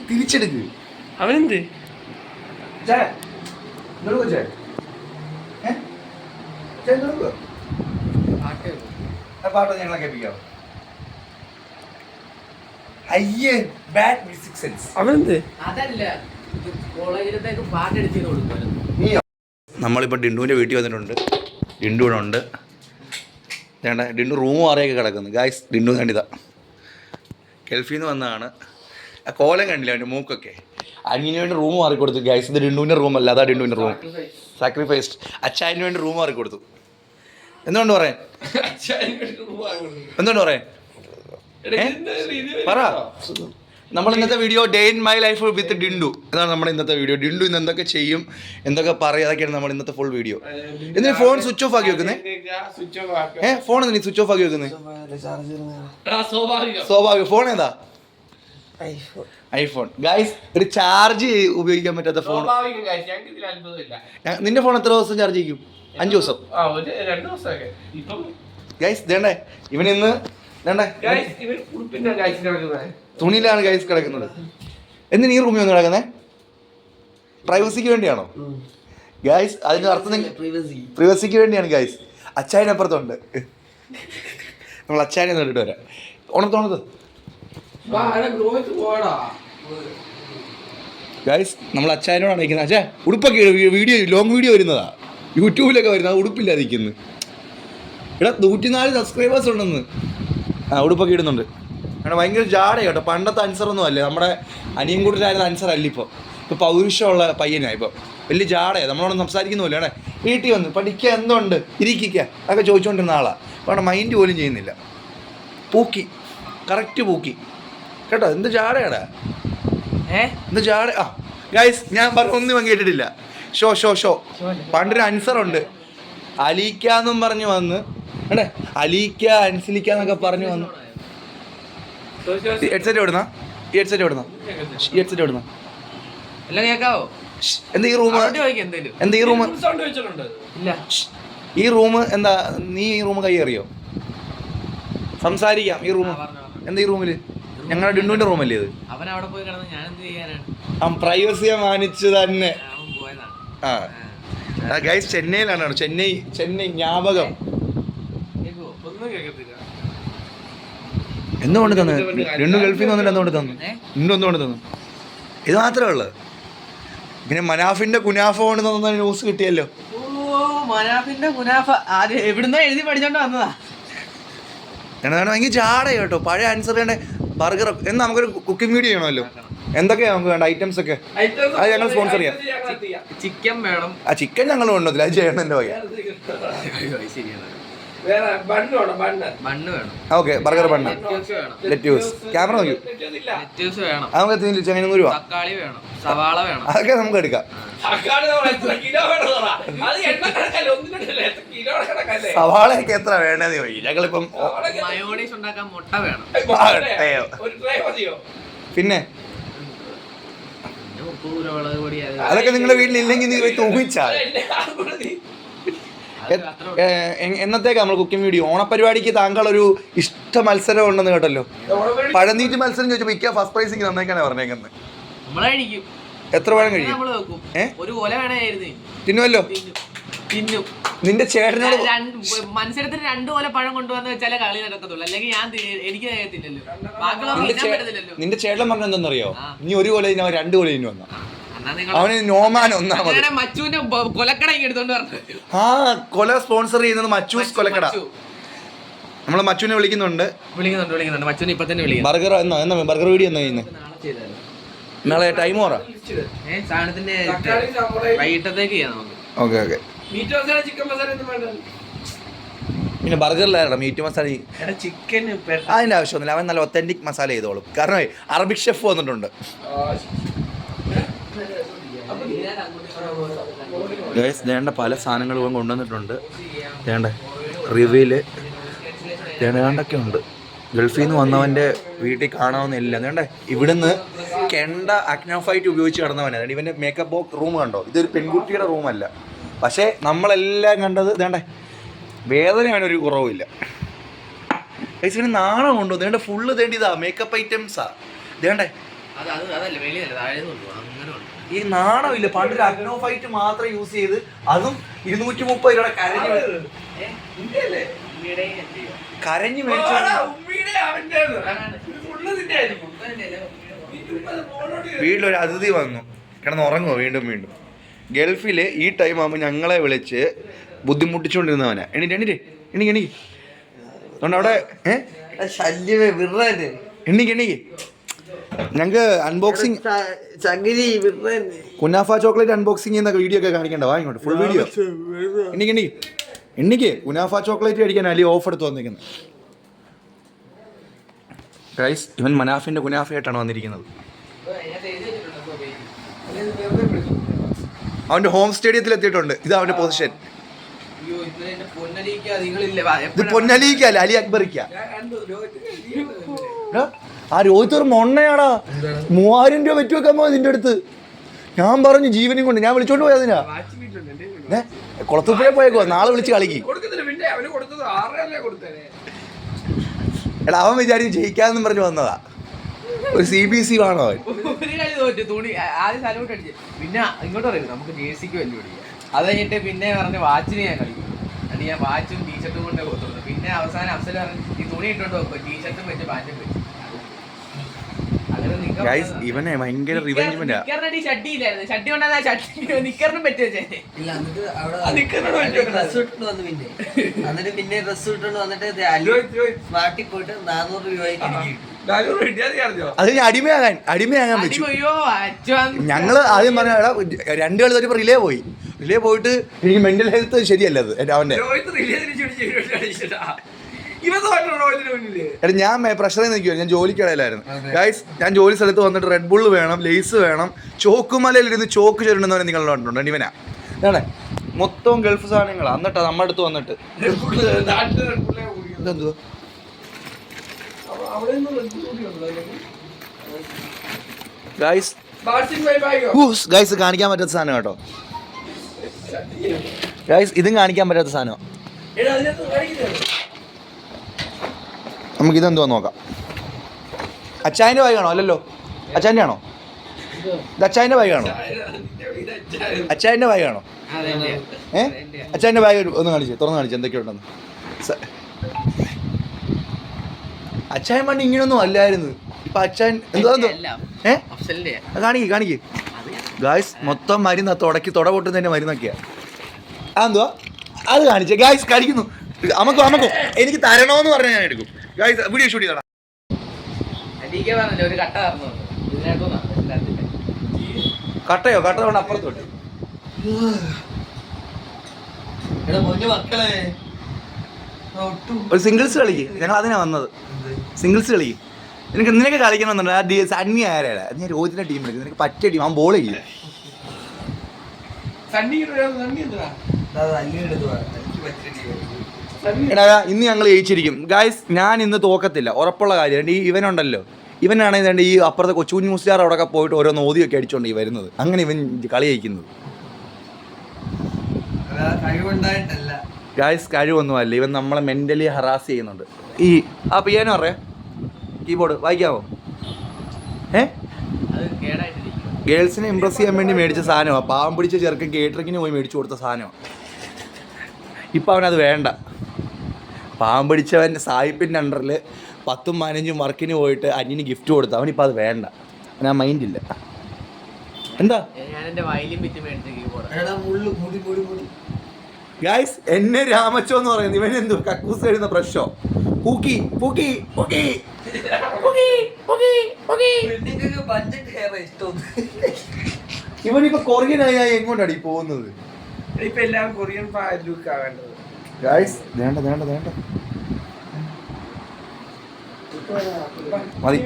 തിരിച്ചെടുക്ക്. അവനെന്ത് പാട്ടോ ഞങ്ങളെ കേൾപ്പിക്കാം. അയ്യേ ബാഡ് മ്യൂസിക് സെൻസ്. അവനെന്ത് നമ്മളിപ്പോൾ ഡിണ്ടുവിൻ്റെ വീട്ടിൽ വന്നിട്ടുണ്ട്. ഡിണ്ടു ഇവിടെ ഉണ്ട്. വേണ്ട ഡിണ്ടു റൂം മാറിയൊക്കെ കിടക്കുന്നു. ഗായ്സ് ഡിണ്ടു കണ്ടിതാ ഗൾഫിൽ നിന്ന് വന്നതാണ്. ആ കോലം കണ്ടില്ല അവൻ്റെ മൂക്കൊക്കെ. അനിയന് വേണ്ടി റൂം മാറി കൊടുത്തു. ഗായ്സ് ഇത് ഡിണ്ടുവിൻ്റെ റൂമല്ല, അതാ ഡിണ്ടുവിൻ്റെ റൂം. സാക്രിഫൈസ്ഡ്. അച്ചായന് വേണ്ടി റൂം മാറി കൊടുത്തു. എന്തുകൊണ്ട് പറയാൻ എന്തുകൊണ്ട് പറയാൻ പറ. നമ്മൾ ഇന്നത്തെ video day in my life with Dindu എന്നാണ് നമ്മുടെ ഇന്നത്തെ വീഡിയോ. ഡിണ്ടു ഇന്ന് എന്തൊക്കെ ചെയ്യും, എന്തൊക്കെ പറയും, അതൊക്കെയാണ് നമ്മുടെ ഇന്നത്തെ ഫുൾ വീഡിയോ. എന്തിനാ ഫോൺ സ്വിച്ച് ഓഫ് ആക്കി വെക്കുന്നേ? ഫോൺ എന്തിനാ സ്വിച്ച് ഓഫ് ആക്കി വെക്കുന്നേ? സ്വാഭാവികം. ഫോൺ ഏതാ? ഐഫോൺ. ഗൈസ് ഒരു ചാർജ് ഉപയോഗിക്കാൻ പറ്റാത്ത ഫോൺ. നിന്റെ ഫോൺ എത്ര ദിവസം ചാർജ് ചെയ്യും? 5 ദിവസം. ഗൈസ് വേണ്ടേ ഇവനിന്ന് തുണിയിലാണ് ഗൈസ് കിടക്കുന്നത്. എന്തിനാ ഈ റൂമിൽ വന്ന് കിടക്കുന്നേ? പ്രൈവസിക്ക് വേണ്ടിയാണോ ഗൈസ്? അതിന്റെ അർത്ഥം പ്രൈവസിക്ക് വേണ്ടിയാണ് ഗൈസ്. അച്ചായനപ്പുറത്തുണ്ട്. നമ്മൾ അച്ചായനെ നേരിട്ട് വരാം. ഓണത്തോണത്ത് ഗൈസ് നമ്മൾ അച്ചായനോടാണ് നിൽക്കുന്നത്. അച്ഛാ ഉടുപ്പൊക്കെ വീഡിയോ ലോങ് വീഡിയോ വരുന്നതാ, യൂട്യൂബിലൊക്കെ വരുന്നത്. ഉടുപ്പില്ലാതിരിക്കുന്നു. ഇവിടെ 104 സബ്സ്ക്രൈബേഴ്സ് ഉണ്ടെന്ന്. ഉടുപ്പൊക്കെ ഇടുന്നുണ്ട്. അവിടെ ഭയങ്കര ജാട കേട്ടോ. പണ്ടത്തെ അൻസറൊന്നും അല്ലേ, നമ്മുടെ അനിയൻ കൂട്ടരായിരുന്ന അൻസറല്ല ഇപ്പോൾ പൗരുഷമുള്ള പയ്യനാണ്. ഇപ്പോൾ വലിയ ജാടയാണ്. നമ്മളോട് സംസാരിക്കുന്നില്ല. അവിടെ വീട്ടിൽ വന്ന് പഠിക്കുക, എന്തുണ്ട്, ഇരിക്കുക അതൊക്കെ ചോദിച്ചുകൊണ്ടിരുന്ന ആളാണ്. അപ്പോൾ അവിടെ മൈൻഡ് പോലും ചെയ്യുന്നില്ല. പൂക്കി കറക്റ്റ് പൂക്കി കേട്ടോ. എന്ത് ജാടയാടാ, എന്ത് ജാട. ഗൈസ് ഞാൻ ഒന്നും കേട്ടിട്ടില്ല. ഷോ പണ്ടൊരു അൻസറുണ്ട്, അലീക്ക എന്നും പറഞ്ഞു വന്ന് അല്ലേ, അലീക്ക അൻസിലിക്ക എന്നൊക്കെ പറഞ്ഞു വന്നു. ഹെഡ്സെറ്റ് എവിടുന്ന? ഈ ഹെഡ്സെറ്റ് എവിടുന്ന? ഈ ഹെഡ്സെറ്റ് എവിടുന്ന? എന്താ ഈ റൂം? എന്താ ഈ റൂം? ഈ റൂം എന്താ? നീ ഈ റൂം കൈയേറിയോ? സംസാരിക്കാം. ഈ റൂം എന്താ? ഈ റൂമില് ഞങ്ങളുടെ ഡിണ്ടുവിന്റെ റൂമല്ലേ ഇത്? പ്രൈവസിയെ മാനിച്ചു തന്നെ. ഗൈസ് ചെന്നൈയിലാണ്. ചെന്നൈ ജ്ഞാപകം എന്തുകൊണ്ട് തന്നു? രണ്ടും ഗൾഫിൽ നിന്ന് വന്നിട്ട് എന്തുകൊണ്ട് തന്നു? എന്തുകൊണ്ട് തന്നു? ഇത് മാത്രമേ ഉള്ളു. പിന്നെ മനാഫിന്റെ കുനാഫ കൊണ്ട് തന്ന ന്യൂസ് കിട്ടിയല്ലോ. എന്താണ് ഭയങ്കര ജാട കേട്ടോ. പഴയ ആൻസറിന്റെ ബർഗർ എന്ന് നമുക്കൊരു കുക്കിംഗ് വീഡിയോ ചെയ്യണമല്ലോ. എന്തൊക്കെയാ നമുക്ക് വേണ്ട ഐറ്റംസ് ഒക്കെ? അത് ഞങ്ങൾ സ്പോൺസർ ചെയ്യാം. ചിക്കൻ വേണം. ചിക്കൻ ഞങ്ങൾ കൊണ്ടുവന്നില്ല, അത് ചെയ്യണം. എൻ്റെ വയ്യ. Okay burger bun, lettuce. Camera നോക്കൂ. നമുക്ക് 100 രൂപ. അതൊക്കെ നമുക്ക് എടുക്കാം. സവാളയൊക്കെ എത്ര വേണ്ടത് ചോദിക്കും. ഞങ്ങളിപ്പം പിന്നെ അതൊക്കെ നിങ്ങളുടെ വീട്ടിലില്ലെങ്കിൽ നീ പോയി തൂങ്ങിച്ചാൽ. എന്നത്തേക്കാ നമ്മൾ കുക്കിംഗ് വീഡിയോ? ഓണപരിപാടിക്ക് താങ്കൾ ഒരു ഇഷ്ട മത്സരം ഉണ്ടെന്ന് കേട്ടല്ലോ. പഴനീറ്റ് മത്സരം ചോദിച്ചപ്പോ ഇക്ക ഫസ്റ്റ് പ്രൈസിക്ക് തന്നേക്കാണ് പറഞ്ഞേക്കുന്നത്. എത്ര പഴം കഴിയും? തിന്നുമല്ലോ. നിന്റെ ചേട്ടനോട് മത്സരത്തിന് 2 കൊല പഴം കൊണ്ടുവന്ന് വെച്ചാലേ കളി നടക്കത്തുള്ളൂ, അല്ലെങ്കിൽ ഞാൻ എനിക്ക് തിന്നില്ലല്ലോ. നിന്റെ ചേട്ടൻ പറഞ്ഞ എന്താണെന്നറിയോ? നീ 1 കൊല 2 കൊല ഇനി വന്ന അവന് നോമാൻ ഒന്നാമത്. മച്ചുവിന്റെ കൊലക്കട എടുത്തോണ്ട് പറഞ്ഞു. കൊല സ്പോൺസർ ചെയ്യുന്നത് മച്ചൂസ് കൊലക്കട. നമ്മള് മച്ചുവിനെ വിളിക്കുന്നുണ്ട്. മച്ചുവിനെ ഇപ്പൊ തന്നെ വിളിക്കും. ബർഗർ എന്നാ ബർഗർ വീഡിയോ എന്നാ ചെയ്യുന്നത്? നാളെ ടൈം പറ. സാധനത്തിന്റെ വൈകിട്ടത്തേക്ക് ചെയ്യാം നമുക്ക്. ഓക്കെ. പിന്നെ ബർഗറിലായിരുന്നു മീറ്റ് മസാല. ചിക്കൻ അതിന്റെ ആവശ്യമൊന്നുമില്ല. അവൻ നല്ല ഒത്തന്റിക് മസാല ചെയ്തോളും. കാരണം അറബിക് ഷെഫ് വന്നിട്ടുണ്ട്. വേണ്ട പല സാധനങ്ങളും കൊണ്ടുവന്നിട്ടുണ്ട്. വേണ്ട റിവ്യൂല് വേണ്ടൊക്കെ ഉണ്ട്. ഗൾഫിൽ നിന്ന് വന്നവൻ്റെ വീട്ടിൽ കാണാവുന്നില്ല. വേണ്ടേ ഇവിടുന്ന് കെണ്ട അക്നോഫൈറ്റ് ഉപയോഗിച്ച് കിടന്നവനാണ്. ഇവൻ്റെ മേക്കപ്പ് ബോക്സ് റൂം കണ്ടോ, ഇതൊരു പെൺകുട്ടിയുടെ റൂമല്ല. പക്ഷേ നമ്മളെല്ലാം കണ്ടത് ഇതേണ്ടേ വേദനയാണ്, ഒരു കുറവുമില്ല. ഇവന് നാണമുണ്ടോ? ഇതേണ്ട ഫുള്ള് തേണ്ടിയതാ മേക്കപ്പ് ഐറ്റംസാ. ഇതേണ്ടേ ഈ നാണമില്ല. പണ്ടൊരു അഗ്നോഫൈറ്റ് മാത്രം യൂസ് ചെയ്ത് അതും 230 രൂപയുടെ കരഞ്ഞ് മേടിച്ചു. വീട്ടിലൊരു അതിഥി വന്നു, കിടന്നുറങ്ങുമോ വീണ്ടും വീണ്ടും. ഗൾഫിൽ ഈ ടൈം ആകുമ്പോൾ ഞങ്ങളെ വിളിച്ച് ബുദ്ധിമുട്ടിച്ചുകൊണ്ടിരുന്നവനാ. എണീറ്റ് അതുകൊണ്ട് അവിടെ എണ്ണിക്ക് ഞങ്ങൾക്ക് അൺബോക്സിങ് കുനാഫ ചോക്ലേറ്റ് അൺബോക്സിങ് ചെയ്യുന്ന വീഡിയോ ഒക്കെ കാണിക്കണ്ട. വാ ഇങ്ങോട്ട് ഫുൾ വീഡിയോ. എണ്ണിക്ക് കുനാഫ ചോക്ലേറ്റ് അടിക്കാൻ അലി ഓഫ് എടുത്ത് വന്നിരിക്കുന്നത്. ഗൈസ്, ഇവൻ മനാഫിന്റെ കുനാഫയായിട്ടാണ് വന്നിരിക്കുന്നത്. അവന്റെ ഹോം സ്റ്റേഡിയത്തിൽ എത്തിയിട്ടുണ്ട്. ഇത് അവന്റെ പൊസിഷൻ. ഇത് പൊന്നലിക്കല്ല, അലി അക്ബറിക്ക. ആ രോഹിത് ഒരു മൊണ്ണയാടാ. 3000 രൂപ വെച്ച് വെക്കാൻ പോകും ഇതിന്റെ അടുത്ത്. ഞാൻ പറഞ്ഞു ജീവനും കൊണ്ട് ഞാൻ വിളിച്ചോണ്ട് പോയതിനാ. കുളത്തൂപ്പുഴ പോയേക്കോ, നാളെ വിളിച്ച് കളിക്ക്. എടാ അവൻ വിചാരിച്ച് ജയിക്കാന്നും പറഞ്ഞു വന്നതാ. ഒരു CBC ആണോ അവൻ? തുണി ആദ്യം സലൂട്ട് അടിച്ച് പിന്നെ ഇങ്ങോട്ട് പറയും നമുക്ക് ജേഴ്സിക്ക് വലിയ പിടിക്കുക. അത് കഴിഞ്ഞിട്ട് പിന്നെ പറഞ്ഞ് വാച്ചിന് ഞാൻ കളിക്കും. അത് ഞാൻ വാച്ചും ടീഷർട്ടും കൊണ്ടേ കൊടുത്തുള്ളൂ. പിന്നെ അവസാനം അഫ്സൽ പറഞ്ഞു ഈ തുണി ഇട്ടോണ്ട് വെക്കും, ടീഷർട്ടും വെച്ച് പാൻറ്റും വെച്ചു. ഇവനെ ഭയങ്കര റിവെഞ്ച്മെന്റാ. ഷട്ടി ഇല്ലായിരുന്നു, ഷട്ടി കൊണ്ടാ ഷട്ടി നിക്കറിനും പറ്റി വെച്ചേ. പിന്നെ ഡ്രസ് ഇട്ടോണ്ട് വന്നിട്ട് നാട്ടിൽ പോയിട്ട് 400 രൂപയ്ക്ക് അത് അടിമയാകാൻ പറ്റും. ഞങ്ങള് ആദ്യം പറഞ്ഞ 2 കളി തോറ്റപ്പോ റിലേ പോയിട്ട് എനിക്ക് മെന്റൽ ഹെൽത്ത് ശരിയല്ല അത് അവന്റെ. എടാ ഞാൻ പ്രഷറിൽ നിൽക്കുവായിരുന്നു, ഞാൻ ജോലിക്കിടയിലായിരുന്നു. ഗൈസ്, ഞാൻ ജോലി സ്ഥലത്ത് വന്നിട്ട് റെഡ് ബുള്ള് വേണം, ലേസ് വേണം, ചോക്കുമലയിലിരുന്ന് ചോക്ക് ചുരുണ്ടുന്നവനെ നിങ്ങൾ കണ്ടിട്ടുണ്ട്. ഇവനാ ഇതാണ് മൊത്തം ഗൾഫ് സാധനങ്ങളാ. എന്നിട്ടാ നമ്മുടെ അടുത്ത് വന്നിട്ട് ഇതെന്തുവാ ഗൈസ് കാണിക്കാൻ പറ്റാത്ത സാധനം കേട്ടോ. ഗൈസ് ഇതും കാണിക്കാൻ പറ്റാത്ത സാധനം. നമുക്ക് ഇതെന്തുവാ നോക്കാം. അച്ചായൻ്റെ ബാഗാണോ? അല്ലല്ലോ, അച്ചായൻ്റെ ആണോ? ഇത് അച്ചായൻ്റെ ബാഗാണോ? അച്ചായൻ്റെ ബാഗാണോ? അച്ചായൻ്റെ ബാഗ് ഒന്ന് കാണിച്ചു, തുറന്ന് കാണിച്ചു എന്തൊക്കെയുണ്ടെന്ന്. അച്ചായൻ പണ്ട് ഇങ്ങനൊന്നും അല്ലായിരുന്നു. ഇപ്പൊ അച്ചായൻ എന്തോ കാണിക്ക്. ഗായ്സ് മൊത്തം മരുന്ന് തുട പൊട്ടുന്നതിന്റെ മരുന്നൊക്കെയാ. അതെന്തുവാ അത് കാണിച്ചേ. ഗായ്സ് കഴിക്കുന്നു. അമക്കോ എനിക്ക് തരണോന്ന് പറഞ്ഞാൽ ഞാൻ എടുക്കും. ഗായ്സ് വീഡിയോ ഷൂട്ട് ചെയ്തോളാം. കട്ടയോ? കട്ട കൊണ്ട് അപ്പുറത്തോട്ട് ഒരു സിംഗിൾസ് കളിക്ക്. ഞങ്ങൾ അതിനാ വന്നത്. സിംഗിൾസ് കളിക്ക്. നിനക്ക് കളിക്കണമെന്നുണ്ട്. ആ സണ്ണി ആരാ? ഞാൻ രോഹിത്തിന്റെ ടീം കളിക്കും. നിനക്ക് പറ്റിയ ടീം. അവൻ ബോൾ ചെയ്യും. എടാ ഇന്ന് ഞങ്ങൾ ജയിച്ചിരിക്കും ഗായ്സ്. ഞാൻ ഇന്ന് തോക്കത്തില്ല, ഉറപ്പുള്ള കാര്യം. ഇവനുണ്ടല്ലോ, ഇവനാണെങ്കിൽ ഈ അപ്പുറത്തെ കൊച്ചുകുഞ്ഞു മുസ്ലിയാർ അവിടെയൊക്കെ പോയിട്ട് ഓരോ നോദിയൊക്കെ അടിച്ചോണ്ട് ഈ വരുന്നത്. അങ്ങനെ ഇവൻ കളി ജയിക്കുന്നത്. ഗായ്സ് കഴിവൊന്നുമല്ല, ഇവൻ നമ്മളെ മെന്റലി ഹറാസ് ചെയ്യുന്നുണ്ട്. ആ പിയാനോ അറിയാം, കീബോർഡ് വായിക്കാമോ? ഗേൾസിനെ ഇമ്പ്രസ് ചെയ്യാൻ വേണ്ടി മേടിച്ച സാധനമാണ്. പാവം പിടിച്ച ചെറുക്കൻ കേറ്ററിങ്ങിന് പോയി മേടിച്ചു കൊടുത്ത സാധനമാണ്. ഇപ്പം അവനത് വേണ്ട. പാവം പിടിച്ചവൻ സായിപ്പിൻ്റെ അണ്ടറിൽ 10ഉം 15ഉം വർക്കിന് പോയിട്ട് അന്യന് ഗിഫ്റ്റ് കൊടുത്തു. അവനിപ്പോൾ അത് വേണ്ട. അവൻ ആ മൈൻഡില്ല. എന്താ ഗായ്സ് എന്നെ രാമച്ചോ എന്ന് പറയുന്നത് ഇവൻ എന്തോ കക്കൂസ് എഴുതുന്ന പ്രശ്നോ പൂക്കി പൂക്കി പൂക്കി ഇവനിപ്പോ കൊറിയനായി എങ്ങോട്ടാണ് ഈ പോകുന്നത്? ഇപ്പൊ എല്ലാം കൊറിയൻ ലുക്ക് ആവേണ്ടത്. ഗായ്സ് വേണ്ട വേണ്ട വേണ്ട മതി.